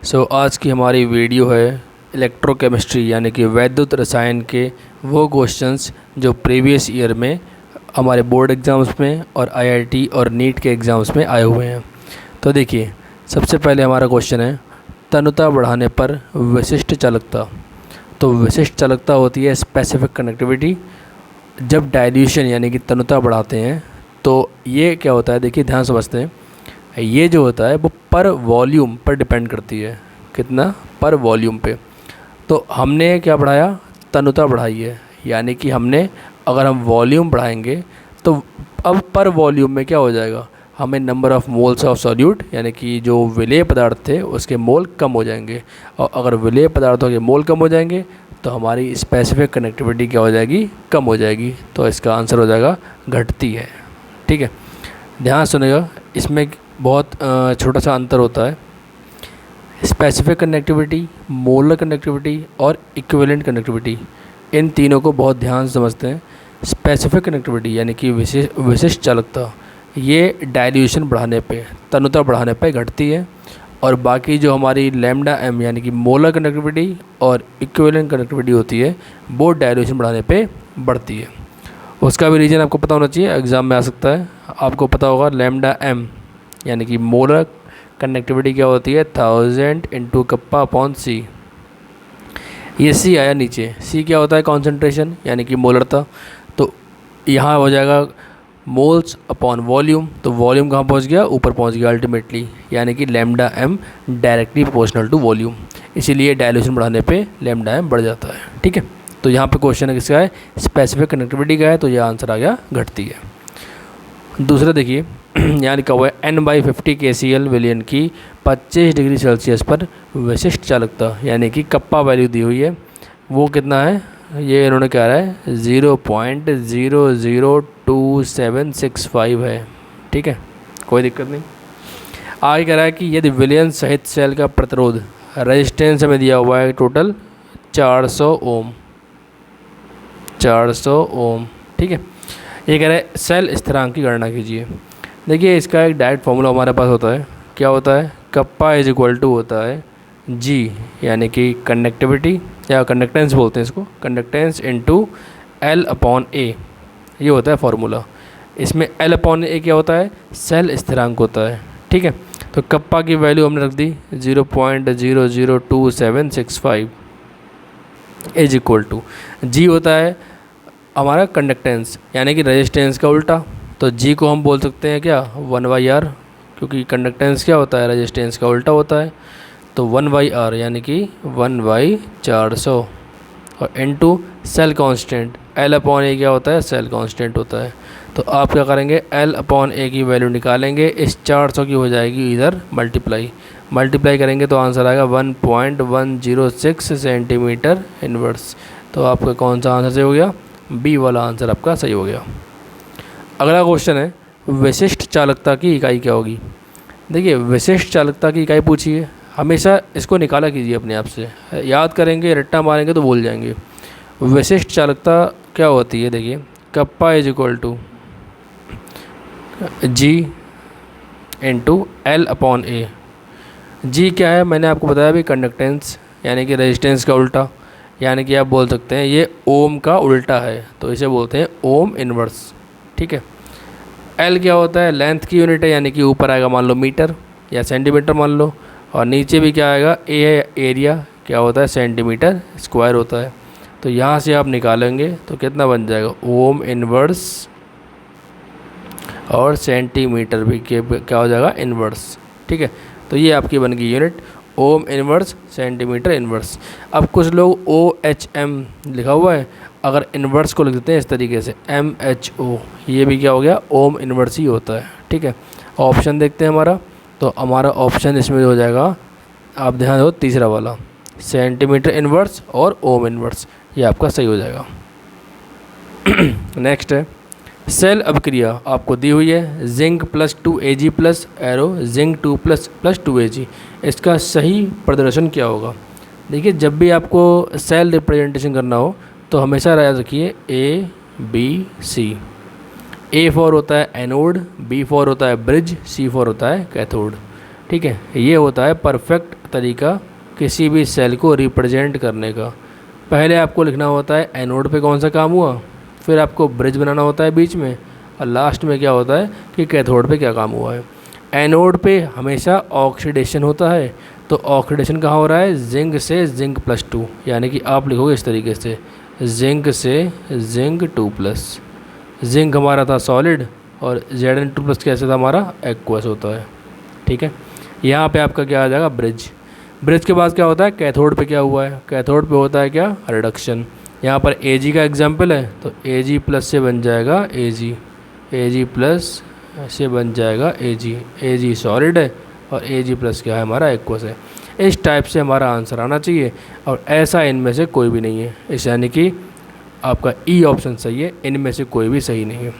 आज की हमारी वीडियो है इलेक्ट्रोकेमिस्ट्री यानी कि वैद्युत रसायन के वो क्वेश्चंस जो प्रीवियस ईयर में हमारे बोर्ड एग्ज़ाम्स में और आईआईटी और नीट के एग्ज़ाम्स में आए हुए हैं। तो देखिए, सबसे पहले हमारा क्वेश्चन है तनुता बढ़ाने पर विशिष्ट चालकता। तो विशिष्ट चालकता होती है स्पेसिफिक कनेक्टिविटी। जब डाइल्यूशन यानी कि तनुता बढ़ाते हैं तो ये क्या होता है, देखिए ध्यान समझते हैं। ये जो होता है वो पर वॉल्यूम पर डिपेंड करती है, कितना पर वॉल्यूम पे। तो हमने क्या बढ़ाया, तनुता बढ़ाई है, यानी कि हमने अगर हम वॉल्यूम बढ़ाएंगे तो अब पर वॉल्यूम में क्या हो जाएगा, हमें number of moles of solute यानी कि जो विलेय पदार्थ थे उसके मोल कम हो जाएंगे। और अगर विलेय पदार्थों के मोल कम हो जाएंगे तो हमारी स्पेसिफिक कनेक्टिविटी क्या हो जाएगी, कम हो जाएगी। तो इसका आंसर हो जाएगा घटती है। ठीक है, ध्यान सुनेगा, इसमें बहुत छोटा सा अंतर होता है। स्पेसिफिक कनेक्टिविटी, मोलर कनेक्टिविटी और इक्विवेलेंट कनेक्टिविटी, इन तीनों को बहुत ध्यान से समझते हैं। स्पेसिफिक कनेक्टिविटी यानी कि विशिष्ट चालकता, ये डाइल्यूशन बढ़ाने पे, तनुता बढ़ाने पे घटती है। और बाकी जो हमारी लैम्डा एम यानी कि मोलर कनेक्टिविटी और इक्विवेलेंट कनेक्टिविटी होती है वो डाइल्यूशन बढ़ाने पे बढ़ती है। उसका भी रीज़न आपको पता होना चाहिए, एग्ज़ाम में आ सकता है। आपको पता होगा लैम्डा एम यानी कि मोलर कनेक्टिविटी क्या होती है, 1000 इंटू कप्पा अपॉन सी। ये सी आया नीचे, सी क्या होता है, कॉन्सेंट्रेशन यानी कि मोलरता। तो यहाँ हो जाएगा मोल्स अपॉन वॉल्यूम। तो वॉल्यूम कहाँ पहुँच गया, ऊपर पहुँच गया अल्टीमेटली, यानी कि lambda M directly proportional to volume. इसीलिए डायल्यूशन बढ़ाने पे लैम्डा एम बढ़ जाता है। ठीक है, तो यहाँ पे क्वेश्चन है किसका है, स्पेसिफिक कनेक्टिविटी का है, तो यह आंसर आ गया घटती है। दूसरा देखिए, यहाँ लिखा हुआ है N/50 KCl विलयन की 25 डिग्री सेल्सियस पर विशिष्ट चालकता, यानी कि कप्पा वैल्यू दी हुई है। वो कितना है, ये इन्होंने कह रहा है 0.002765 है। ठीक है, कोई दिक्कत नहीं। आगे कह रहा है कि यदि विलयन सहित सेल का प्रतिरोध रेजिस्टेंस हमें दिया हुआ है टोटल 400 ओम। 400 ओम, ठीक है। ये कह रहा है सेल स्थिरांक की गणना कीजिए। देखिए, इसका एक डायरेक्ट फॉर्मूला हमारे पास होता है। क्या होता है, कप्पा इज इक्वल टू होता है जी यानी कि कंडक्टिविटी या कंडक्टेंस बोलते हैं इसको, conductance into L upon A, ये होता है फार्मूला। इसमें L अपॉन A क्या होता है, सेल स्थिरांक होता है। ठीक है, तो कप्पा की वैल्यू हमने रख दी 0.002765 इज इक्वल टू जी होता है हमारा कंडक्टेंस यानी कि रेजिस्टेंस का उल्टा। तो जी को हम बोल सकते हैं क्या, 1/r, क्योंकि कंडक्टेंस क्या होता है, रेजिस्टेंस का उल्टा होता है। तो 1/r यानी कि 1/400 और into cell constant L upon A क्या होता है, सेल कांस्टेंट होता है। तो आप क्या करेंगे, L अपॉन A की वैल्यू निकालेंगे, इस 400 की हो जाएगी इधर मल्टीप्लाई करेंगे तो आंसर आएगा 1.106 सेंटीमीटर इनवर्स। तो आपका कौन सा आंसर सही हो गया, बी वाला आंसर आपका सही हो गया। अगला क्वेश्चन है विशिष्ट चालकता की इकाई क्या होगी। देखिए, विशिष्ट चालकता की इकाई पूछी है, हमेशा इसको निकाला कीजिए अपने आप से, याद करेंगे रट्टा मारेंगे तो भूल जाएंगे। विशिष्ट चालकता क्या होती है, देखिए kappa is equal to G into L upon A। G क्या है, मैंने आपको बताया भी, कंडक्टेंस यानी कि रेजिस्टेंस का उल्टा, यानी कि आप बोल सकते हैं ये ओम का उल्टा है, तो इसे बोलते हैं ओम इनवर्स। ठीक है, L क्या होता है, लेंथ की यूनिट है, यानी कि ऊपर आएगा मान लो मीटर या सेंटीमीटर मान लो, और नीचे भी क्या आएगा, A है एरिया, क्या होता है, सेंटीमीटर स्क्वायर होता है। तो यहाँ से आप निकालेंगे तो कितना बन जाएगा, ओम इनवर्स और सेंटीमीटर भी क्या हो जाएगा, इनवर्स। ठीक है, तो ये आपकी बन गई unit, ohm inverse centimetre inverse. अब कुछ लोग OHM लिखा हुआ है, अगर इन्वर्स को लिख देते हैं इस तरीके से MHO, ये भी क्या हो गया, ओम इन्वर्स ही होता है। ठीक है, ऑप्शन देखते हैं हमारा, तो हमारा ऑप्शन इसमें हो जाएगा, आप ध्यान दो, तीसरा वाला सेंटीमीटर इन्वर्स और ओम इन्वर्स, ये आपका सही हो जाएगा। नेक्स्ट है सेल अभिक्रिया, आपको दी हुई है zinc +2 Ag plus arrow zinc 2 + 2 Ag, इसका सही प्रदर्शन क्या होगा। देखिए, जब भी आपको सेल रिप्रेजेंटेशन करना हो तो हमेशा याद रखिए ABC। A फॉर होता है एनोड, B फॉर होता है ब्रिज, C फॉर होता है कैथोड। ठीक ठीक है, ये होता है परफेक्ट तरीका किसी भी सेल को रिप्रेजेंट करने का। पहले आपको लिखना होता है एनोड पे कौन सा काम हुआ, फिर आपको ब्रिज बनाना होता है बीच में, और लास्ट में क्या होता है कि कैथोड पे क्या काम हुआ है। एनोड पे हमेशा ऑक्सीडेशन होता है, तो ऑक्सीडेशन कहाँ हो रहा है, जिंक से जिंक +2, यानी कि आप लिखोगे इस तरीके से जिंक से जिंक 2+। जिंक हमारा था सॉलिड और Zn2+ कैसे था हमारा, एक्वस होता है। ठीक है, यहाँ पे आपका क्या आ जाएगा, ब्रिज। ब्रिज के बाद क्या होता है, कैथोड पे क्या हुआ है, कैथोड पे होता है क्या, रिडक्शन। यहाँ पर Ag का एग्जाम्पल है, तो Ag+ से बन जाएगा Ag, Ag+ से बन जाएगा Ag। Ag सॉलिड है और Ag+ क्या है हमारा, एक्वस है। इस टाइप से हमारा आंसर आना चाहिए, और ऐसा इनमें से कोई भी नहीं है, इस यानी कि आपका ई ऑप्शन सही है, इनमें से कोई भी सही नहीं है।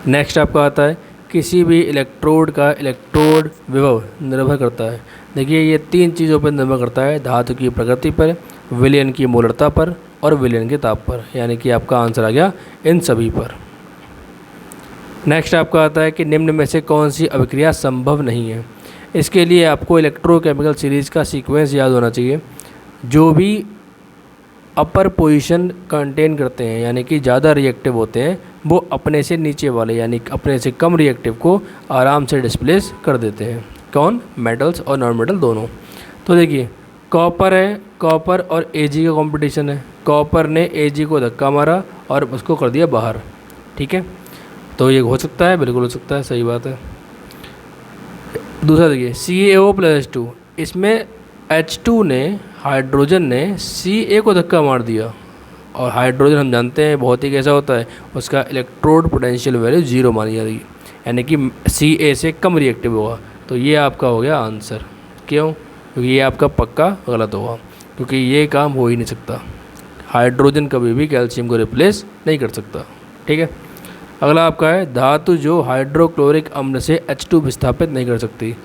नेक्स्ट आपका आता है किसी भी इलेक्ट्रोड का इलेक्ट्रोड विभव निर्भर करता है। देखिए ये 3 चीज़ों पर निर्भर करता है, धातु की प्रकृति पर, विलयन की मोलरता पर और विलयन के ताप पर, यानी कि आपका आंसर आ गया इन सभी पर। नेक्स्ट आपका आता है कि निम्न में से कौन सी अभिक्रिया संभव नहीं है। इसके लिए आपको इलेक्ट्रोकेमिकल सीरीज़ का सीक्वेंस याद होना चाहिए। जो भी अपर पोजीशन कंटेन करते हैं, यानी कि ज़्यादा रिएक्टिव होते हैं, वो अपने से नीचे वाले यानी अपने से कम रिएक्टिव को आराम से डिस्प्लेस कर देते हैं। कौन, मेटल्स और नॉन मेटल दोनों। तो देखिए कॉपर है, कॉपर और Ag का कंपटीशन है। कॉपर ने Ag को धक्का मारा और उसको कर दिया बाहर। ठीक है, तो ये हो सकता है, बिल्कुल हो सकता है, सही बात है। दूसरा देखिए CaO+H2, इसमें H2 ने, हाइड्रोजन ने Ca को धक्का मार दिया, और हाइड्रोजन हम जानते हैं बहुत ही कैसा होता है, उसका इलेक्ट्रोड पोटेंशियल वैल्यू 0 मानी जाती है, यानी कि Ca से कम रिएक्टिव होगा। तो ये आपका हो गया आंसर। क्यों, क्योंकि ये आपका पक्का गलत होगा, क्योंकि ये काम हो ही नहीं सकता। हाइड्रोजन कभी भी कैल्शियम को रिप्लेस नहीं कर सकता। ठीक है, अगला आपका है धातु जो हाइड्रोक्लोरिक अम्ल से H2 विस्थापित नहीं कर सकती।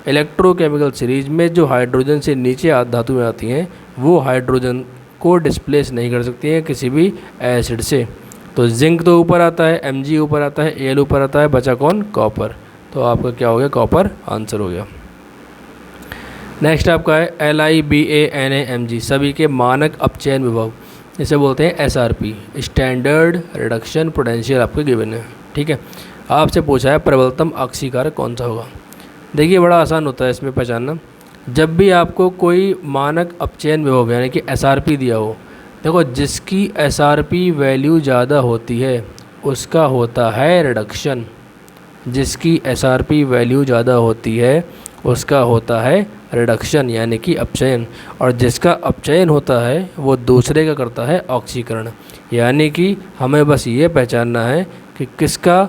इलेक्ट्रोकेमिकल सीरीज में जो हाइड्रोजन से नीचे धातु में आती हैं, वो हाइड्रोजन को डिस्प्लेस नहीं कर सकती हैं किसी भी एसिड से। तो जिंक तो ऊपर आता है, Mg ऊपर आता है, Al ऊपर आता है, बचा कौन, कॉपर। तो आपका क्या हो गया, कॉपर आंसर हो गया। नेक्स्ट आपका है LiBaNaMg, सभी के मानक अपचयन विभव, इसे बोलते हैं SRP, स्टैंडर्ड रिडक्शन पोटेंशियल आपके गिवन है। ठीक है, आपसे पूछा है प्रबलतम ऑक्सीकारक कौन सा होगा। देखिए बड़ा आसान होता है इसमें पहचानना। जब भी आपको कोई मानक अपचयन विभव यानी कि SRP दिया हो, देखो जिसकी SRP वैल्यू ज़्यादा होती है उसका होता है रिडक्शन, जिसकी SRP वैल्यू ज़्यादा होती है उसका होता है रिडक्शन यानी कि अपचयन, और जिसका अपचयन होता है वो दूसरे का करता है ऑक्सीकरण। यानी कि हमें बस ये पहचानना है कि किसका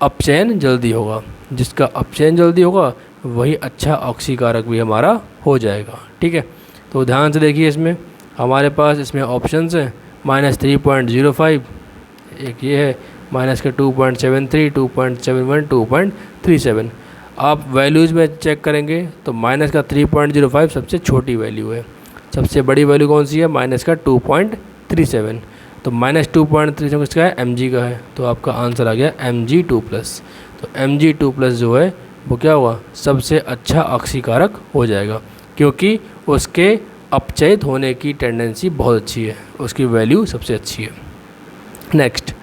अपचयन जल्दी होगा, जिसका अपचयन जल्दी होगा वही अच्छा ऑक्सीकारक भी हमारा हो जाएगा। ठीक है, तो ध्यान से देखिए, इसमें हमारे पास इसमें ऑप्शंस हैं -3.05, एक ये है, माइनस के 2.73, 2.71, 2.37। आप वैल्यूज़ में चेक करेंगे तो माइनस का 3.05 सबसे छोटी वैल्यू है, सबसे बड़ी वैल्यू कौन सी है, माइनस का 2.37। तो -2.37 किसका है, Mg का है, तो आपका आंसर आ गया Mg2+। तो Mg2+ जो है वो क्या हुआ, सबसे अच्छा ऑक्सीकारक हो जाएगा, क्योंकि उसके अपचयित होने की टेंडेंसी बहुत अच्छी है, उसकी वैल्यू सबसे अच्छी है। नेक्स्ट,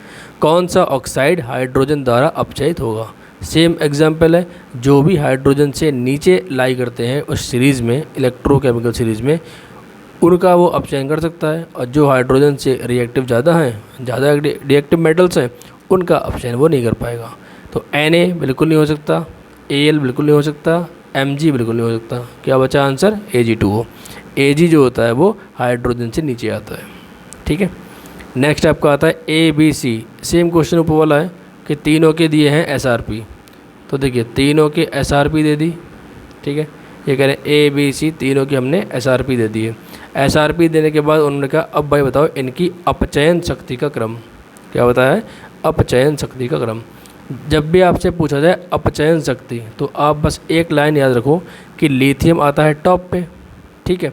कौन सा ऑक्साइड हाइड्रोजन द्वारा अपचयित होगा। सेम एग्जाम्पल है, जो भी हाइड्रोजन से नीचे लाई करते हैं उस सीरीज़ में, इलेक्ट्रोकेमिकल सीरीज़ में, उनका वो अपचयन कर सकता है, और जो हाइड्रोजन से रिएक्टिव ज़्यादा हैं, ज़्यादा रिएक्टिव मेटल्स हैं, उनका अपचयन वो नहीं कर पाएगा। तो Na बिल्कुल नहीं हो सकता, Al बिल्कुल नहीं हो सकता, Mg बिल्कुल नहीं हो सकता। क्या बचा आंसर, Ag2 Ag जो होता है वो हाइड्रोजन से नीचे आता है। ठीक है, नेक्स्ट आपका आता है ABC। सेम क्वेश्चन ऊपर वाला है कि तीनों के दिए हैं SRP। तो देखिए तीनों के SRP दे दी। ठीक है, ये कह रहे हैं ABC तीनों की हमने SRP दे दी है। SRP देने के बाद उन्होंने कहा अब भाई बताओ इनकी अपचयन शक्ति का क्रम। क्या बताया है, अपचयन शक्ति का क्रम। जब भी आपसे पूछा जाए अपचयन शक्ति, तो आप बस एक लाइन याद रखो कि लिथियम आता है टॉप पे। ठीक है,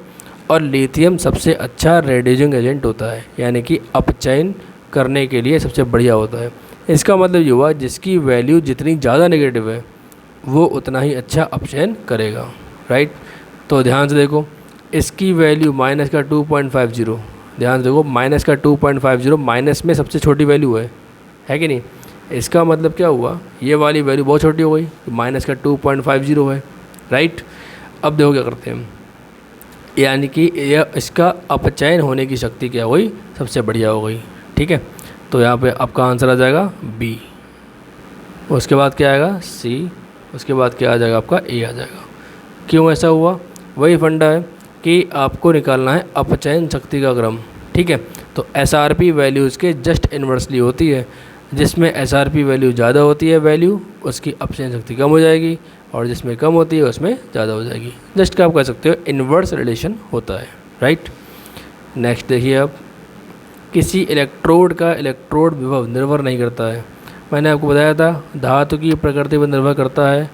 और लिथियम सबसे अच्छा रेड्यूसिंग एजेंट होता है, यानी कि अपचयन करने के लिए सबसे बढ़िया होता है। इसका मतलब ये हुआ जिसकी वैल्यू जितनी ज़्यादा नेगेटिव है वो उतना ही अच्छा अपचयन करेगा, राइट। तो ध्यान से देखो, इसकी वैल्यू माइनस का 2.50, ध्यान से देखो माइनस का 2.50 माइनस में सबसे छोटी वैल्यू है कि नहीं। इसका मतलब क्या हुआ, ये वाली वैल्यू बहुत छोटी हो गई, माइनस का 2.50 है, राइट। अब देखो क्या करते हैं, यानी कि इसका अपचयन होने की शक्ति क्या हुई, सबसे बढ़िया हो गई, ठीक है। तो यहाँ पे आपका आंसर आ जाएगा बी, उसके बाद क्या आएगा सी, उसके बाद क्या आ जाएगा आपका ए आ जाएगा। क्यों ऐसा हुआ, वही फंडा है कि आपको निकालना है अपचयन शक्ति का क्रम, ठीक है। तो SRP वैल्यू उसके जस्ट इन्वर्सली होती है, जिसमें SRP वैल्यू ज़्यादा होती है वैल्यू, उसकी अपचयन शक्ति कम हो जाएगी, और जिसमें कम होती है उसमें ज़्यादा हो जाएगी। जस्ट का आप कह सकते हो इन्वर्स रिलेशन होता है, राइट। नेक्स्ट देखिए, अब किसी इलेक्ट्रोड का इलेक्ट्रोड विभव निर्भर नहीं करता है। मैंने आपको बताया था धातु की प्रकृति पर निर्भर करता है,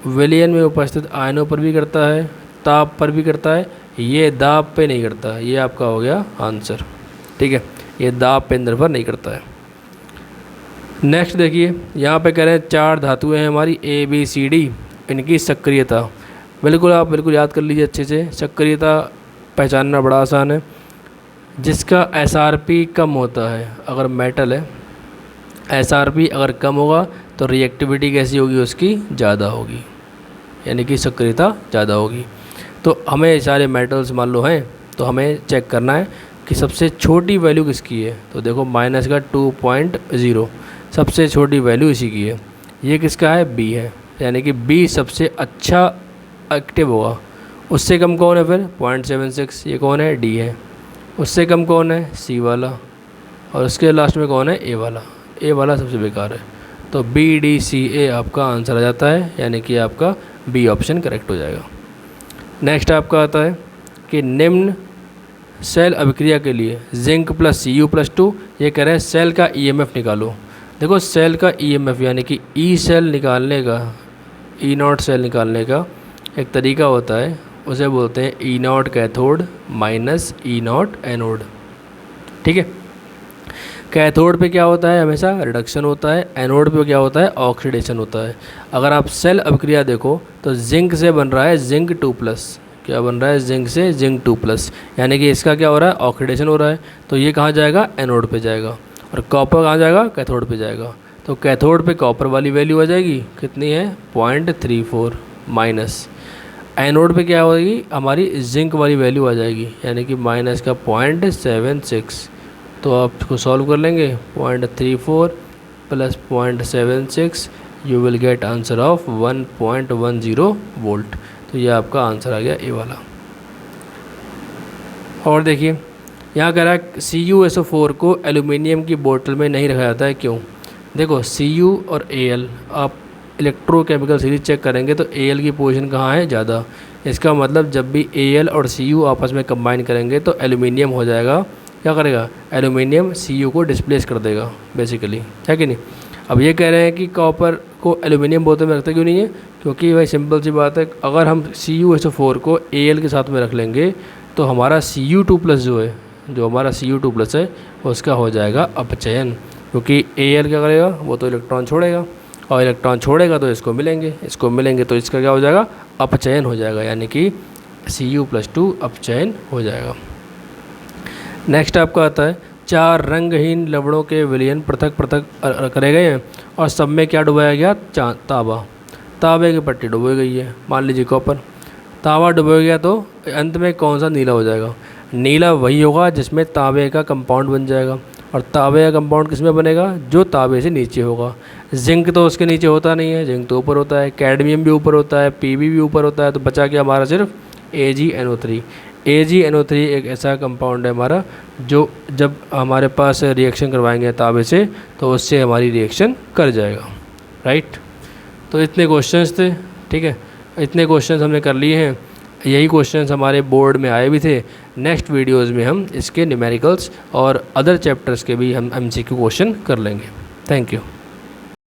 विलयन में उपस्थित आयनों पर भी करता है, ताप पर भी करता है, ये दाब पे नहीं करता। ये आपका हो गया आंसर, ठीक है, ये दाब पे निर्भर नहीं करता है। नेक्स्ट देखिए, यहाँ पे कह रहे हैं 4 धातुएं हैं हमारी ABCD, इनकी सक्रियता बिल्कुल आप बिल्कुल याद कर लीजिए अच्छे से। सक्रियता पहचानना बड़ा आसान है। जिसका SRP कम होता है, अगर मेटल है, SRP अगर कम होगा तो रिएक्टिविटी कैसी होगी, उसकी ज़्यादा होगी, यानी कि सक्रियता ज़्यादा होगी। तो हमें सारे मेटल्स मान लो हैं, तो हमें चेक करना है कि सबसे छोटी वैल्यू किसकी है। तो देखो माइनस का 2.0 सबसे छोटी वैल्यू इसी की है। ये किसका है, B है, यानी कि B सबसे अच्छा एक्टिव होगा। उससे कम कौन है फिर 0.76, ये कौन है, D है। उससे कम कौन है, C वाला, और उसके लास्ट में कौन है, A वाला। A वाला सबसे बेकार है। तो BDCA आपका आंसर आ जाता है, यानी कि आपका B ऑप्शन करेक्ट हो जाएगा। नेक्स्ट आपका आता है कि निम्न सेल अभिक्रिया के लिए जिंक प्लस Cu+2, ये कह रहे हैं सेल का EMF निकालो। देखो सेल का EMF यानी कि E सेल निकालने का, E0 सेल निकालने का एक तरीका होता है, उसे बोलते हैं E0 cathode minus E0 anode, ठीक है। कैथोड पे क्या होता है, हमेशा रिडक्शन होता है, एनोड पे क्या होता है, ऑक्सीडेशन होता है। अगर आप सेल अभिक्रिया देखो तो जिंक से बन रहा है जिंक 2+, क्या बन रहा है, जिंक से जिंक 2+, यानी कि इसका क्या हो रहा है, ऑक्सीडेशन हो रहा है। तो ये कहाँ जाएगा, एनोड पे जाएगा, और कॉपर कहाँ जाएगा, कैथोड पे जाएगा। तो कैथोड पे कॉपर वाली वैल्यू आ जाएगी, कितनी है 0.34 माइनस। एनोड पे क्या होगी, हमारी जिंक वाली वैल्यू आ जाएगी, यानी कि माइनस का 0.76। तो आप इसको सॉल्व कर लेंगे, 0.34 plus 0.76, you will get answer of 1.10 volt. तो ये आपका आंसर आ गया ए वाला। और देखिए यहाँ कह रहा है CuSO4 को एल्यूमिनियम की बोतल में नहीं रखा जाता है, क्यों। देखो Cu और Al आप इलेक्ट्रोकेमिकल सीरीज चेक करेंगे तो Al की पोजीशन कहाँ है, ज़्यादा। इसका मतलब जब भी Al और Cu आपस में कंबाइन करेंगे तो एल्यूमिनियम हो जाएगा, क्या करेगा, एल्यूमिनियम Cu को डिस्प्लेस कर देगा बेसिकली, है कि नहीं। अब ये कह रहे हैं कि कॉपर को एल्यूमिनियम बोतल में रखते क्यों नहीं है, क्योंकि भाई सिंपल सी बात है, अगर हम CuSO4 को Al के साथ में रख लेंगे तो हमारा Cu2+ जो है, जो हमारा Cu2+ है उसका हो जाएगा अपचयन, क्योंकि Al क्या करेगा, वो तो इलेक्ट्रॉन छोड़ेगा, और इलेक्ट्रॉन छोड़ेगा तो इसको मिलेंगे तो इसका क्या हो जाएगा, अपचयन हो जाएगा, यानी कि Cu+2 अपचयन हो जाएगा। नेक्स्ट आपका आता है 4 रंगहीन लवणों के विलयन पृथक पृथक करे गए हैं और सब में क्या डुबाया गया, तांबा। तांबे की पट्टी डुबोई गई है, मान लीजिए कॉपर। तांबा डुबोया गया तो अंत में कौन सा नीला हो जाएगा, नीला वही होगा जिसमें तांबे का कंपाउंड बन जाएगा। और तांबे का कंपाउंड किस में बनेगा, जो तांबे से नीचे होगा। जिंक तो उसके नीचे होता नहीं है, जिंक तो ऊपर होता है, कैडमियम भी ऊपर होता है, Pb भी ऊपर होता है, तो बचा क्या हमारा सिर्फ AgNO3। AgNO3 एक ऐसा कंपाउंड है हमारा जो जब हमारे पास रिएक्शन करवाएंगे तांबे से तो उससे हमारी रिएक्शन कर जाएगा, राइट। तो इतने क्वेश्चंस थे, ठीक है, इतने क्वेश्चंस हमने कर लिए हैं। यही क्वेश्चंस हमारे बोर्ड में आए भी थे। नेक्स्ट वीडियोज़ में हम इसके न्यूमेरिकल्स और अदर चैप्टर्स के भी हम MCQ क्वेश्चन कर लेंगे। Thank you.